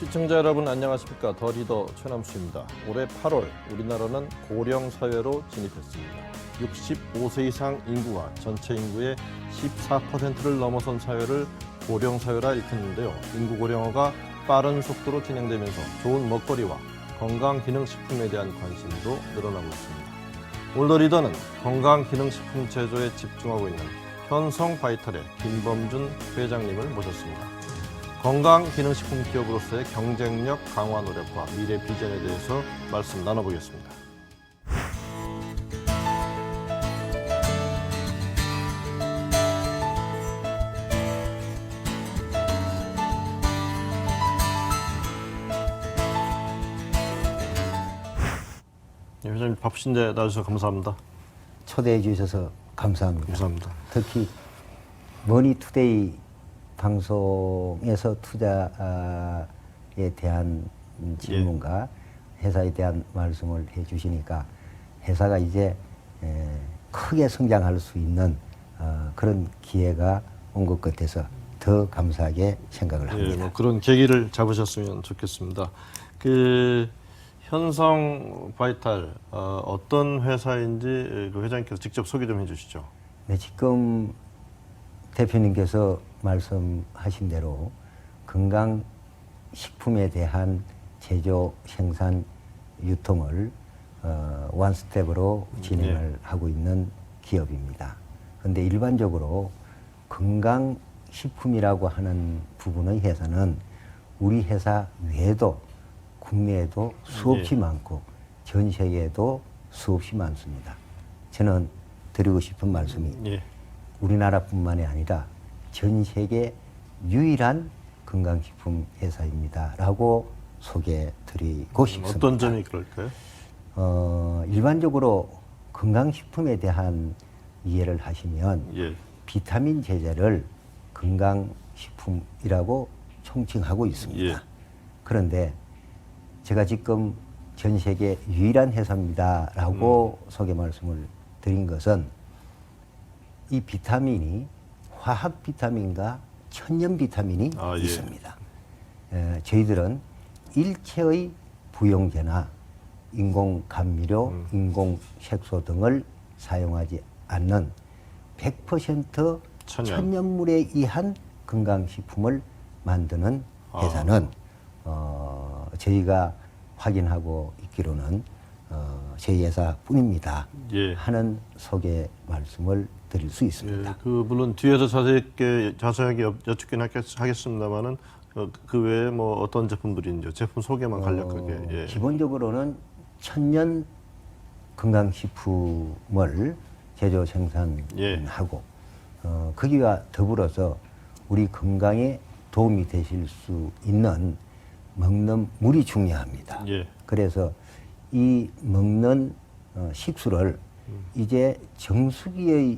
시청자 여러분 안녕하십니까. 더 리더 최남수입니다. 올해 8월 우리나라는 고령 사회로 진입했습니다. 65세 이상 인구가 전체 인구의 14%를 넘어선 사회를 고령 사회라 일컫는데요. 인구 고령화가 빠른 속도로 진행되면서 좋은 먹거리와 건강기능식품에 대한 관심도 늘어나고 있습니다. 오늘 더 리더는 건강기능식품 제조에 집중하고 있는 현성바이탈의 김범준 회장님을 모셨습니다. 건강기능식품 기업으로서의 경쟁력 강화 노력과 미래 비전에 대해서 말씀 나눠보겠습니다. 네, 회장님 바쁘신데 나와주셔서 감사합니다. 초대해 주셔서 감사합니다. 감사합니다. 특히 머니투데이 방송에서 투자에 대한 질문과 회사에 대한 말씀을 해 주시니까 회사가 이제 크게 성장할 수 있는 그런 기회가 온 것 같아서 더 감사하게 생각을 합니다. 예, 뭐 그런 계기를 잡으셨으면 좋겠습니다. 현성 바이탈 어떤 회사인지 그 회장님께서 직접 소개 좀 해주시죠. 네, 지금 대표님께서 말씀하신 대로 건강식품에 대한 제조, 생산, 유통을 원스텝으로 진행을 하고 있는 기업입니다. 그런데 일반적으로 건강식품이라고 하는 부분의 회사는 우리 회사 외에도 국내에도 수없이 많고 전 세계에도 수없이 많습니다. 저는 드리고 싶은 말씀이 우리나라뿐만이 아니라 전 세계 유일한 건강식품 회사입니다. 라고 소개드리고 싶습니다. 어떤 점이 그럴까요? 일반적으로 건강식품에 대한 이해를 하시면 비타민 제제를 건강식품이라고 총칭하고 있습니다. 그런데 제가 지금 전 세계 유일한 회사입니다. 라고 소개 말씀을 드린 것은 이 비타민이 화학 비타민과 천연 비타민이 있습니다. 저희들은 일체의 부용제나 인공 감미료, 인공 색소 등을 사용하지 않는 100% 천연물에 의한 건강식품을 만드는 회사는 저희가 확인하고 있기로는 저희 회사뿐입니다. 하는 소개 말씀을 드릴 수 있습니다. 물론 뒤에서 자세하게 여쭙긴 하겠습니다만은 그 외에 뭐 어떤 제품들인지 제품 소개만 간략하게. 기본적으로는 천연 건강식품을 제조 생산하고 거기와 더불어서 우리 건강에 도움이 되실 수 있는 먹는 물이 중요합니다. 그래서 이 먹는 식수를 이제 정수기의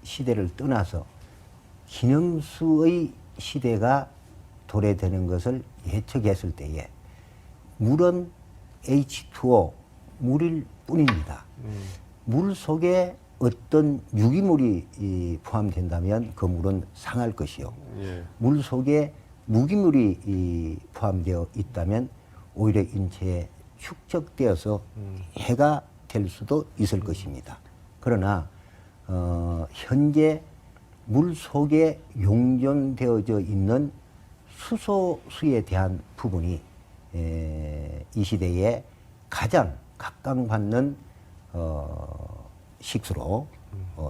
시대를 떠나서 기능수의 시대가 도래되는 것을 예측했을 때에 물은 H2O, 물일 뿐입니다. 물 속에 어떤 유기물이 포함된다면 그 물은 상할 것이요. 물 속에 무기물이 포함되어 있다면 오히려 인체에 축적되어서 해가 될 수도 있을 것입니다. 그러나 현재 물 속에 용존되어져 있는 수소수에 대한 부분이 이 시대에 가장 각광받는 식수로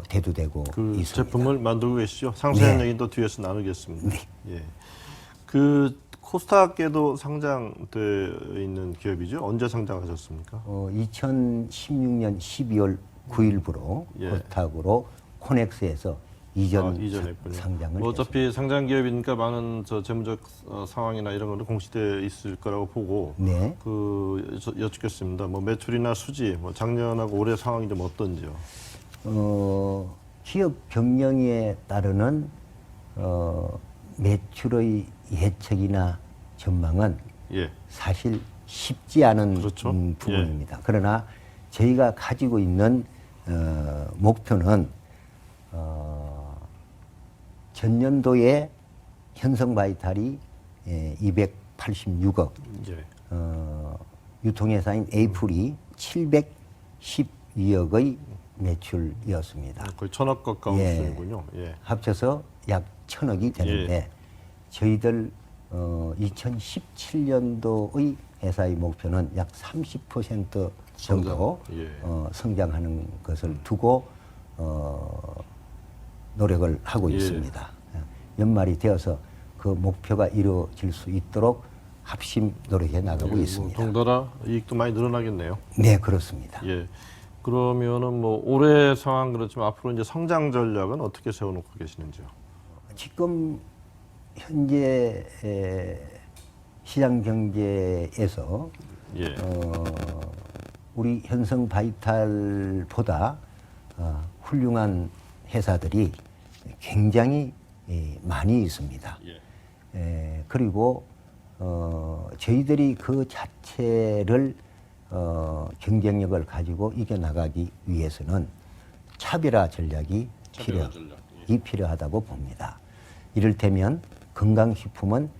대두되고 있습니다. 제품을 만들고 계시죠? 상세한 얘기는 또 뒤에서 나누겠습니다. 그 코스닥에도 상장되어 있는 기업이죠? 언제 상장하셨습니까? 2016년 12월 9일부로 코스닥으로 코넥스에서 이전했군요. 상장을 어차피 했습니다. 상장 기업이니까 많은 재무적 상황이나 이런 것도 공시되어 있을 거라고 보고 여쭙겠습니다. 뭐 매출이나 수지, 뭐 작년하고 올해 상황이 좀 어떤지요? 기업 경영에 따르는 매출의 예측이나 전망은 사실 쉽지 않은 부분입니다. 그러나 저희가 가지고 있는 목표는 전년도에 현성바이탈이 86억, 예. 유통회사인 에이플이 712억의 매출이었습니다. 거의 1,000억 가까운 수준이군요. 예. 합쳐서 약 1,000억이 되는데 저희들 2017년도의 회사의 목표는 약 30% 정도 성장하는 것을 두고 노력을 하고 있습니다. 연말이 되어서 그 목표가 이루어질 수 있도록 합심 노력해 나가고 있습니다. 동달아 이익도 많이 늘어나겠네요. 네, 그렇습니다. 예. 그러면은 뭐 올해 상황 그렇지만 앞으로 이제 성장 전략은 어떻게 세워놓고 계시는지요? 지금 현재 시장 경제에서 우리 현성 바이탈보다 훌륭한 회사들이 굉장히 많이 있습니다. 그리고 저희들이 그 자체를 경쟁력을 가지고 이겨나가기 위해서는 차별화 전략이 필요하다고 봅니다. 이를테면 건강식품은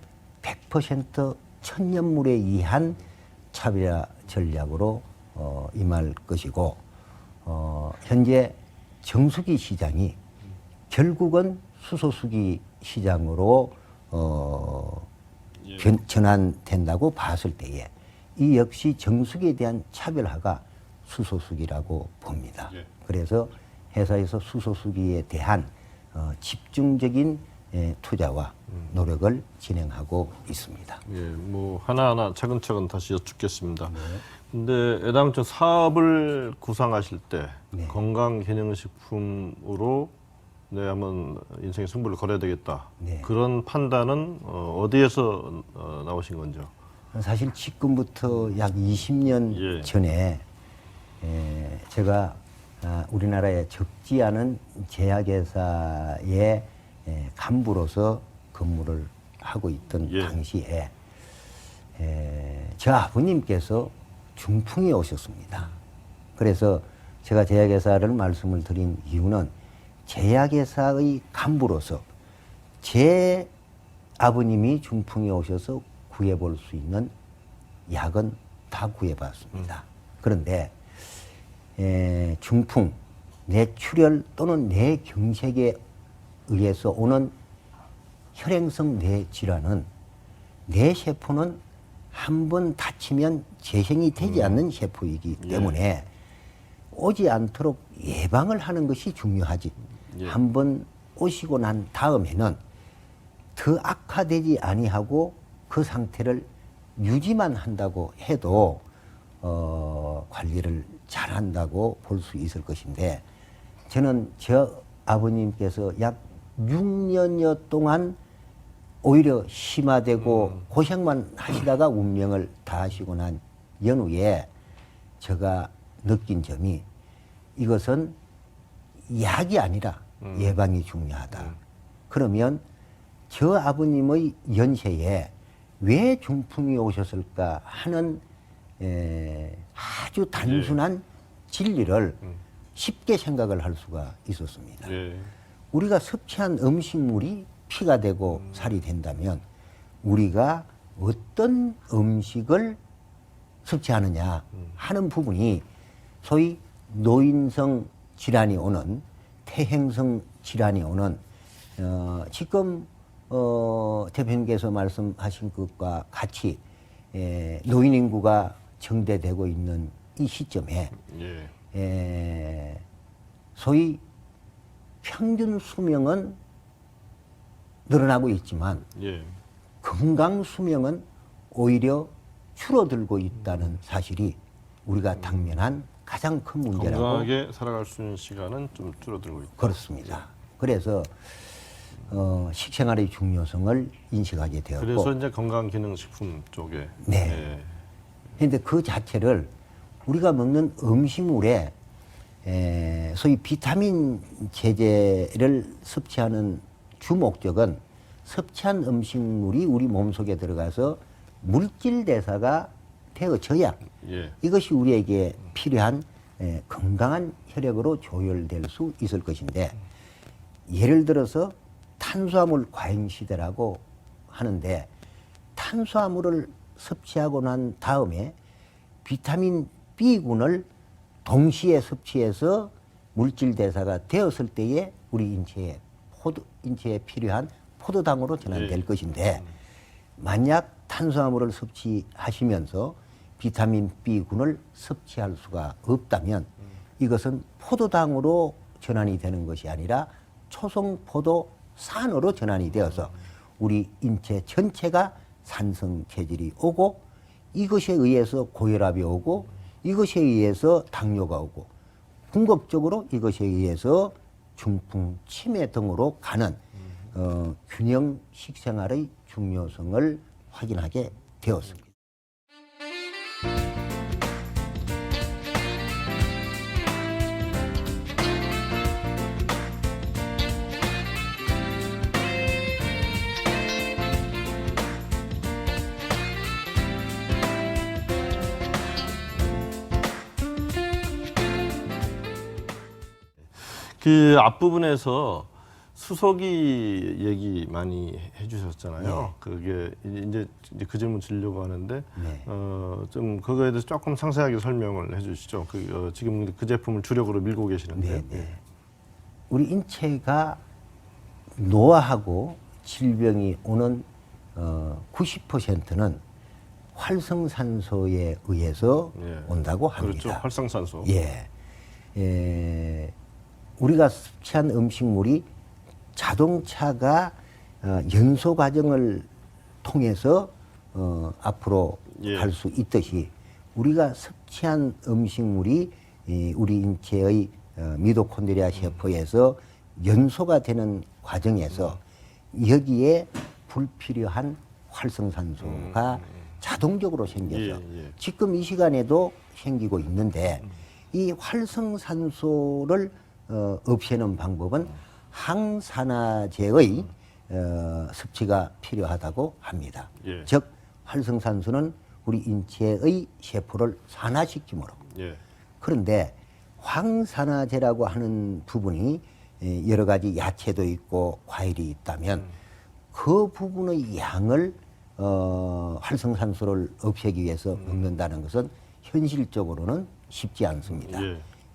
100% 천연물에 의한 차별화 전략으로 임할 것이고 현재 정수기 시장이 결국은 수소수기 시장으로 전환된다고 봤을 때에 이 역시 정수기에 대한 차별화가 수소수기라고 봅니다. 그래서 회사에서 수소수기에 대한 집중적인 투자와 노력을 진행하고 있습니다. 예, 뭐 하나하나 차근차근 다시 여쭙겠습니다. 근데 애당초 사업을 구상하실 때 건강기능식품으로 한번 인생의 승부를 걸어야 되겠다. 그런 판단은 어디에서 나오신 건지요? 사실 지금부터 약 20년 전에 제가 우리나라에 적지 않은 제약회사의 간부로서 근무를 하고 있던 당시에 저 아버님께서 중풍이 오셨습니다. 그래서 제가 제약회사를 말씀을 드린 이유는 제약회사의 간부로서 제 아버님이 중풍이 오셔서 구해볼 수 있는 약은 다 구해봤습니다. 그런데 중풍, 뇌출혈 또는 뇌경색에 의해서 오는 혈행성 뇌질환은 뇌세포는 한 번 다치면 재생이 되지 않는 세포이기 때문에 오지 않도록 예방을 하는 것이 중요하지. 한 번 오시고 난 다음에는 더 악화되지 아니하고 그 상태를 유지만 한다고 해도 관리를 잘한다고 볼 수 있을 것인데 저는 저 아버님께서 약 6년여 동안 오히려 심화되고 고생만 하시다가 운명을 다하시고 난 연후에 제가 느낀 점이 이것은 약이 아니라 예방이 중요하다. 그러면 저 아버님의 연세에 왜 중풍이 오셨을까 하는 아주 단순한 진리를 쉽게 생각을 할 수가 있었습니다. 우리가 섭취한 음식물이 피가 되고 살이 된다면 우리가 어떤 음식을 섭취하느냐 하는 부분이 소위 노인성 질환이 오는 퇴행성 질환이 오는 지금 대표님께서 말씀하신 것과 같이 노인 인구가 증대되고 있는 이 시점에 소위 평균 수명은 늘어나고 있지만 건강 수명은 오히려 줄어들고 있다는 사실이 우리가 당면한 가장 큰 문제라고. 건강하게 살아갈 수 있는 시간은 좀 줄어들고 있다. 그렇습니다. 그래서 식생활의 중요성을 인식하게 되었고. 그래서 이제 건강기능식품 쪽에. 그런데 그 자체를 우리가 먹는 음식물에 소위 비타민 제제를 섭취하는 주 목적은 섭취한 음식물이 우리 몸속에 들어가서 물질 대사가 되어져야 이것이 우리에게 필요한 건강한 혈액으로 조율될 수 있을 것인데 예를 들어서 탄수화물 과잉 시대라고 하는데 탄수화물을 섭취하고 난 다음에 비타민 B군을 동시에 섭취해서 물질 대사가 되었을 때에 우리 인체에 필요한 포도당으로 전환될 것인데, 만약 탄수화물을 섭취하시면서 비타민 B군을 섭취할 수가 없다면 이것은 포도당으로 전환이 되는 것이 아니라 초송포도산으로 전환이 되어서 우리 인체 전체가 산성 체질이 오고, 이것에 의해서 고혈압이 오고, 이것에 의해서 당뇨가 오고, 궁극적으로 이것에 의해서 중풍, 치매 등으로 가는 균형 식생활의 중요성을 확인하게 되었습니다. 그 앞부분에서 수소기 얘기 많이 해주셨잖아요. 그게 이제 그 질문 드리려고 하는데, 좀 그거에 대해서 조금 상세하게 설명을 해주시죠. 지금 그 제품을 주력으로 밀고 계시는데. 우리 인체가 노화하고 질병이 오는 90%는 활성산소에 의해서 온다고 합니다. 그렇죠. 활성산소. 우리가 섭취한 음식물이 자동차가 연소 과정을 통해서 앞으로 갈 수 있듯이, 우리가 섭취한 음식물이 우리 인체의 미토콘드리아 세포에서 연소가 되는 과정에서 여기에 불필요한 활성산소가 자동적으로 생겨서 지금 이 시간에도 생기고 있는데, 이 활성산소를 없애는 방법은 항산화제의 섭취가 필요하다고 합니다. 즉 활성산소는 우리 인체의 세포를 산화시키므로. 그런데 항산화제라고 하는 부분이 여러 가지 야채도 있고 과일이 있다면 그 부분의 양을 활성산소를 없애기 위해서 먹는다는 것은 현실적으로는 쉽지 않습니다.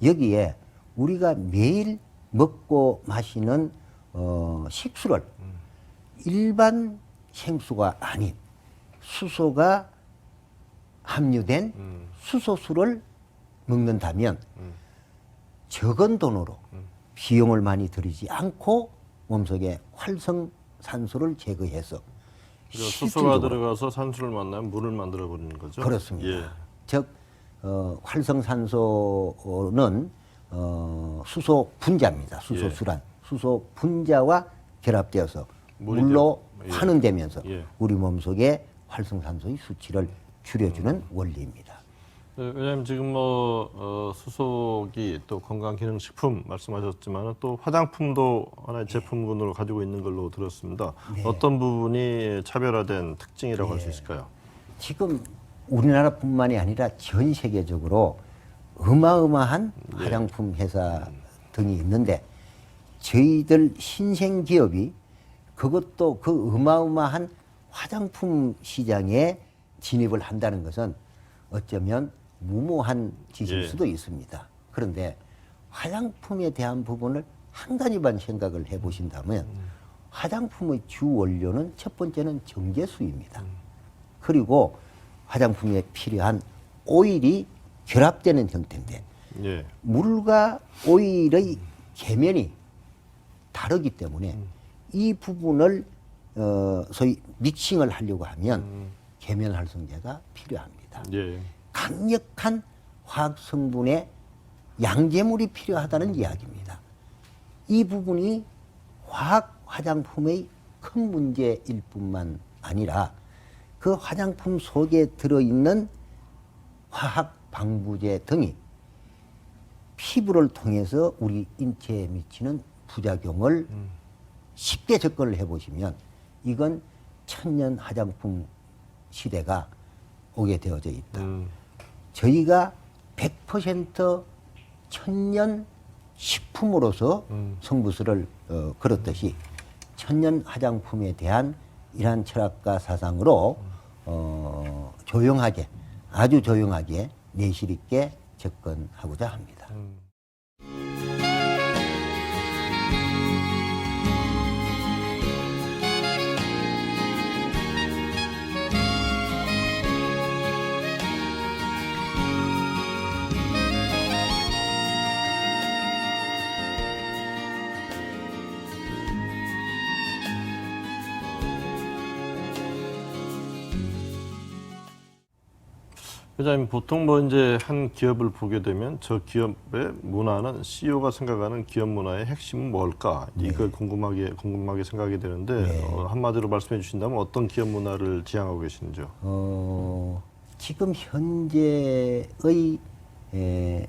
여기에 우리가 매일 먹고 마시는 식수를 일반 생수가 아닌 수소가 함유된 수소수를 먹는다면 적은 돈으로 비용을 많이 들이지 않고 몸속에 활성산소를 제거해서 수소가 들어가서 산소를 만나면 물을 만들어 버리는 거죠. 그렇습니다. 즉 활성산소는 수소 분자입니다. 수소수란 수소 분자와 결합되어서 물로 환원되면서 우리 몸속에 활성산소의 수치를 줄여주는 원리입니다. 왜냐하면 지금 수소기 또 건강기능식품 말씀하셨지만 또 화장품도 하나의 제품군으로 가지고 있는 걸로 들었습니다. 어떤 부분이 차별화된 특징이라고 할 수 있을까요? 지금 우리나라뿐만이 아니라 전 세계적으로 어마어마한 화장품 회사 등이 있는데, 저희들 신생 기업이 그것도 그 어마어마한 화장품 시장에 진입을 한다는 것은 어쩌면 무모한 짓일 수도 있습니다. 그런데 화장품에 대한 부분을 한 가지만 생각을 해보신다면 화장품의 주 원료는 첫 번째는 정제수입니다. 그리고 화장품에 필요한 오일이 결합되는 형태인데 물과 오일의 계면이 다르기 때문에 이 부분을 소위 믹싱을 하려고 하면 계면 활성제가 필요합니다. 강력한 화학 성분의 양제물이 필요하다는 이야기입니다. 이 부분이 화학 화장품의 큰 문제일 뿐만 아니라 그 화장품 속에 들어있는 화학 방부제 등이 피부를 통해서 우리 인체에 미치는 부작용을 쉽게 접근을 해보시면 이건 천년 화장품 시대가 오게 되어져 있다. 저희가 100% 천년 식품으로서 성부수를 걸었듯이 천년 화장품에 대한 이러한 철학과 사상으로 조용하게, 아주 조용하게 내실 있게 접근하고자 합니다. 회장님, 보통 뭐 이제 한 기업을 보게 되면 저 기업의 문화는 CEO가 생각하는 기업 문화의 핵심은 뭘까? 이걸 궁금하게 생각이 되는데 한마디로 말씀해 주신다면 어떤 기업 문화를 지향하고 계신지요? 지금 현재의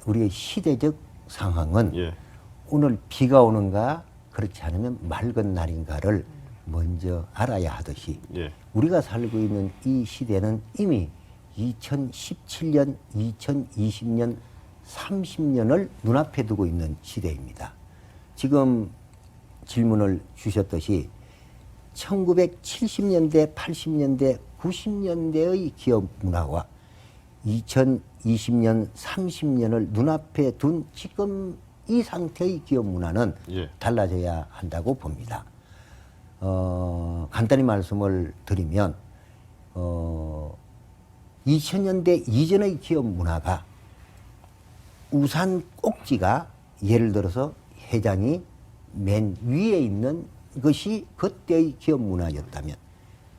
우리의 시대적 상황은 예. 오늘 비가 오는가 그렇지 않으면 맑은 날인가를 먼저 알아야 하듯이 예. 우리가 살고 있는 이 시대는 이미 2017년, 2020년, 30년을 눈앞에 두고 있는 시대입니다. 지금 질문을 주셨듯이 1970년대, 80년대, 90년대의 기업 문화와 2020년, 30년을 눈앞에 둔 지금 이 상태의 기업 문화는 달라져야 한다고 봅니다. 간단히 말씀을 드리면 2000년대 이전의 기업 문화가 우산 꼭지가 예를 들어서 회장이 맨 위에 있는 것이 그때의 기업 문화였다면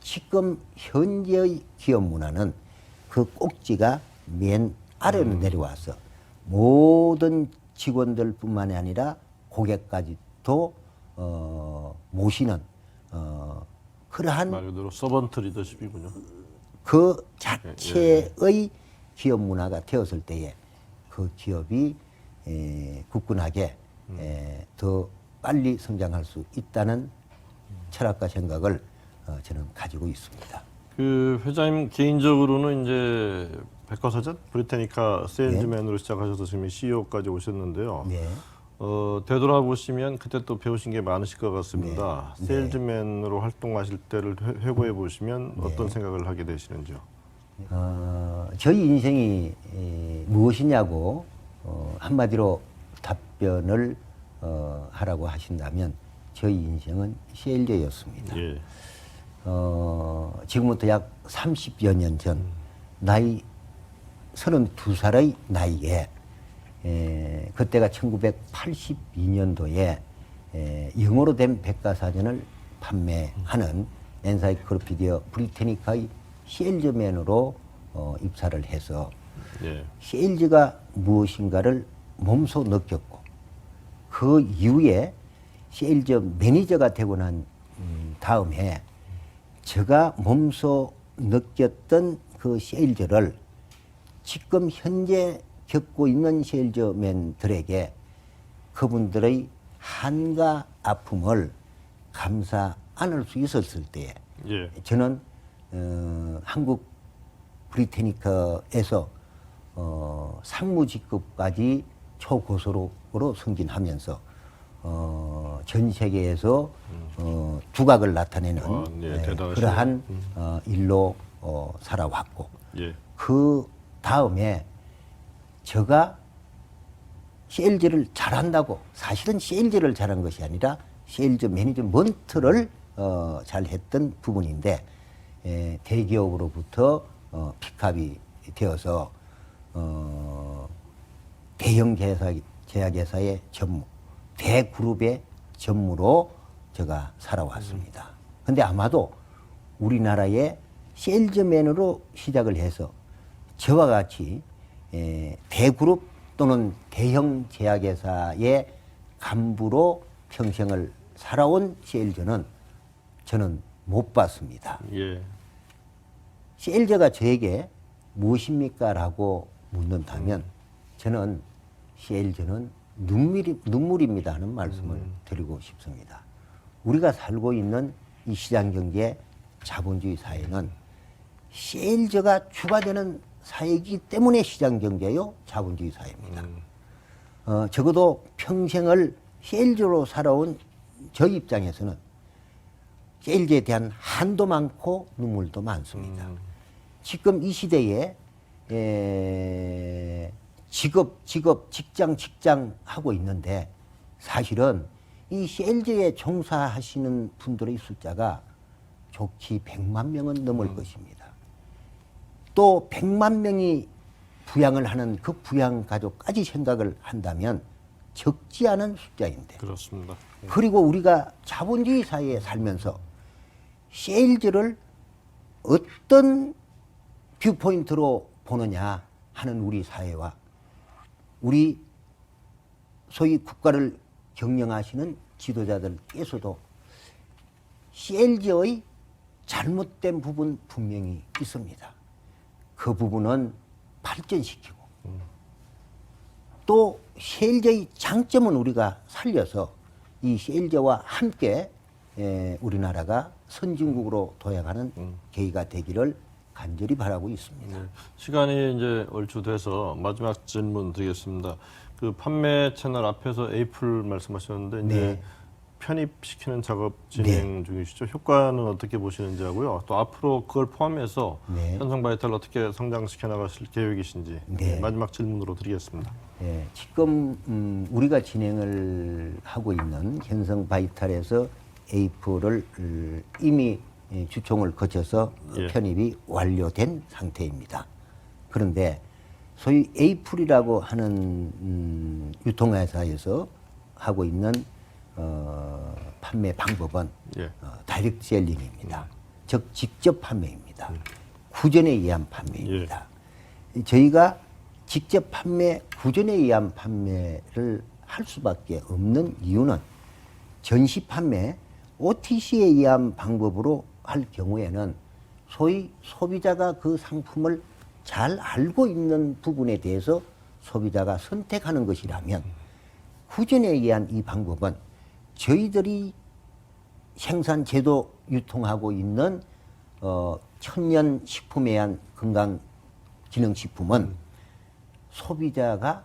지금 현재의 기업 문화는 그 꼭지가 맨 아래로 내려와서 모든 직원들뿐만이 아니라 고객까지도 모시는 그러한 말 그대로 서번트 리더십이군요. 그 자체의 기업 문화가 되었을 때에 그 기업이 굳건하게 더 빨리 성장할 수 있다는 철학과 생각을 저는 가지고 있습니다. 그 회장님 개인적으로는 이제 백과사전 브리테니카 세일즈맨으로 시작하셔서 지금 CEO까지 오셨는데요. 네. 되돌아보시면 그때 또 배우신 게 많으실 것 같습니다. 네. 세일즈맨으로 활동하실 때를 회고해 보시면 어떤 생각을 하게 되시는지요? 저희 인생이 무엇이냐고 한마디로 답변을 하라고 하신다면 저희 인생은 세일즈였습니다. 예. 지금부터 약 30여 년 전 나이 32살의 나이에 그때가 1982년도에 영어로 된 백과사전을 판매하는 엔사이클로피디어 브리테니카의 세일즈맨으로 입사를 해서 세일즈가 무엇인가를 몸소 느꼈고 그 이후에 세일즈 매니저가 되고 난 다음에 제가 몸소 느꼈던 그 세일즈를 지금 현재 겪고 있는 세일즈맨들에게 그분들의 한과 아픔을 감사 안을 수 있었을 때에 저는 한국 브리테니카에서 상무직급까지 초고수로 승진하면서 전 세계에서 두각을 나타내는 그러한 일로 살아왔고 그 다음에 제가 세일즈를 잘한다고 사실은 세일즈를 잘한 것이 아니라 세일즈 매니지먼트를 잘했던 부분인데 대기업으로부터 픽업이 되어서 대형 제약회사의 전무, 대그룹의 전무로 제가 살아왔습니다. 근데 아마도 우리나라의 세일즈맨으로 시작을 해서 저와 같이 대그룹 또는 대형 제약회사의 간부로 평생을 살아온 세일즈는 저는 못 봤습니다. 세일즈가 저에게 무엇입니까? 라고 묻는다면 저는 세일즈는 눈물입니다 하는 말씀을 드리고 싶습니다. 우리가 살고 있는 이 시장경제 자본주의 사회는 세일즈가 주가 되는 사회이기 때문에 시장경제요 자본주의 사회입니다. 적어도 평생을 세일즈로 살아온 저 입장에서는 세일즈에 대한 한도 많고 눈물도 많습니다. 지금 이 시대에 직장 하고 있는데 사실은 이 CLG에 종사하시는 분들의 숫자가 좋게 100만 명은 넘을 것입니다. 또 100만 명이 부양을 하는 그 부양 가족까지 생각을 한다면 적지 않은 숫자인데. 그렇습니다. 그리고 우리가 자본주의 사회에 살면서 세일즈를 어떤 뷰포인트로 보느냐 하는 우리 사회와 우리 소위 국가를 경영하시는 지도자들께서도 CLG의 잘못된 부분 분명히 있습니다. 그 부분은 발전시키고 또 CLG의 장점은 우리가 살려서 이 CLG와 함께 우리나라가 선진국으로 도약하는 계기가 되기를 간절히 바라고 있습니다. 네. 시간이 이제 얼추 돼서 마지막 질문 드리겠습니다. 그 판매 채널 앞에서 에이플 말씀하셨는데 이제 네. 편입시키는 작업 진행 중이시죠. 효과는 어떻게 보시는지 하고요. 또 앞으로 그걸 포함해서 네. 현성바이탈을 어떻게 성장시켜 나가실 계획이신지 네. 마지막 질문으로 드리겠습니다. 예, 지금 우리가 진행을 하고 있는 현성바이탈에서 에이프를 이미 주총을 거쳐서 예. 편입이 완료된 상태입니다. 그런데 소위 에이플이라고 하는 유통회사에서 하고 있는 판매 방법은 예. 다이렉트 셀링입니다. 즉 직접 판매입니다. 구전에 의한 판매입니다. 저희가 직접 판매, 구전에 의한 판매를 할 수밖에 없는 이유는 전시 판매, OTC에 의한 방법으로 할 경우에는 소위 소비자가 그 상품을 잘 알고 있는 부분에 대해서 소비자가 선택하는 것이라면 구전에 의한 이 방법은 저희들이 생산, 제조, 유통하고 있는 천연 식품에 의한 건강기능식품은 소비자가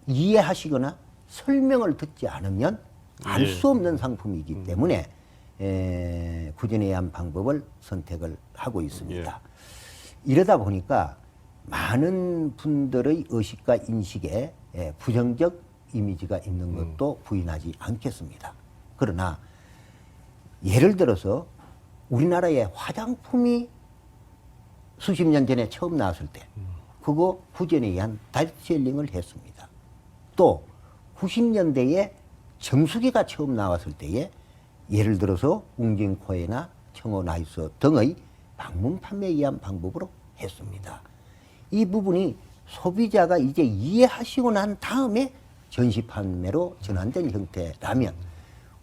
이해하시거나 설명을 듣지 않으면 알 수 없는 상품이기 때문에 구전에 의한 방법을 선택을 하고 있습니다. 이러다 보니까 많은 분들의 의식과 인식에 부정적 이미지가 있는 것도 부인하지 않겠습니다. 그러나 예를 들어서 우리나라에 화장품이 수십 년 전에 처음 나왔을 때 그거 구전에 의한 다이렉트 셀링을 했습니다. 또 90년대에 정수기가 처음 나왔을 때에 예를 들어서 웅진코에나 청어나이스 등의 방문 판매에 의한 방법으로 했습니다. 이 부분이 소비자가 이제 이해하시고 난 다음에 전시 판매로 전환된 형태라면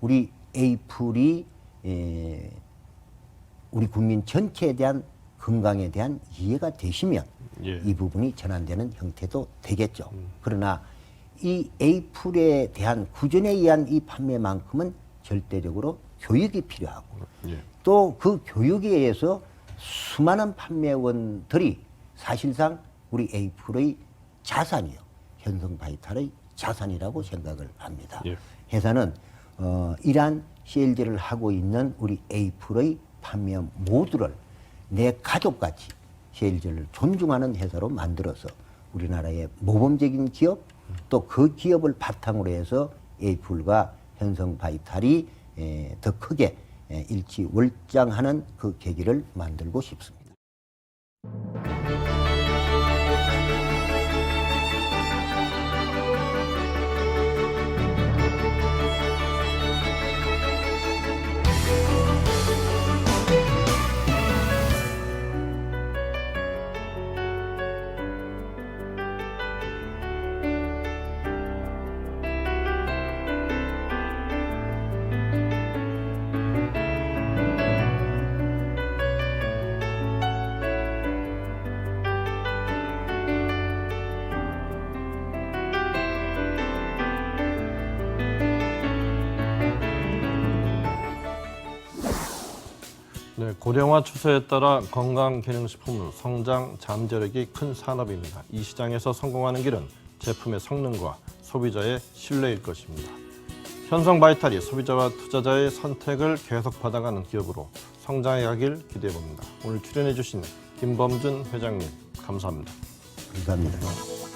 우리 에이플이 우리 국민 전체에 대한 건강에 대한 이해가 되시면 이 부분이 전환되는 형태도 되겠죠. 그러나 이 에이플에 대한 구전에 의한 이 판매만큼은 절대적으로 교육이 필요하고 또 그 교육에 의해서 수많은 판매원들이 사실상 우리 에이플의 자산이요. 현성바이탈의 자산이라고 생각을 합니다. 회사는 이러한 CLG를 하고 있는 우리 에이플의 판매원 모두를 내 가족같이 CLG를 존중하는 회사로 만들어서 우리나라의 모범적인 기업 또 그 기업을 바탕으로 해서 에이플과 현성바이탈이 더 크게 일치월장하는 그 계기를 만들고 싶습니다. 네, 고령화 추세에 따라 건강기능식품은 성장 잠재력이 큰 산업입니다. 이 시장에서 성공하는 길은 제품의 성능과 소비자의 신뢰일 것입니다. 현성바이탈이 소비자와 투자자의 선택을 계속 받아가는 기업으로 성장해 가길 기대해 봅니다. 오늘 출연해 주신 김범준 회장님 감사합니다. 감사합니다.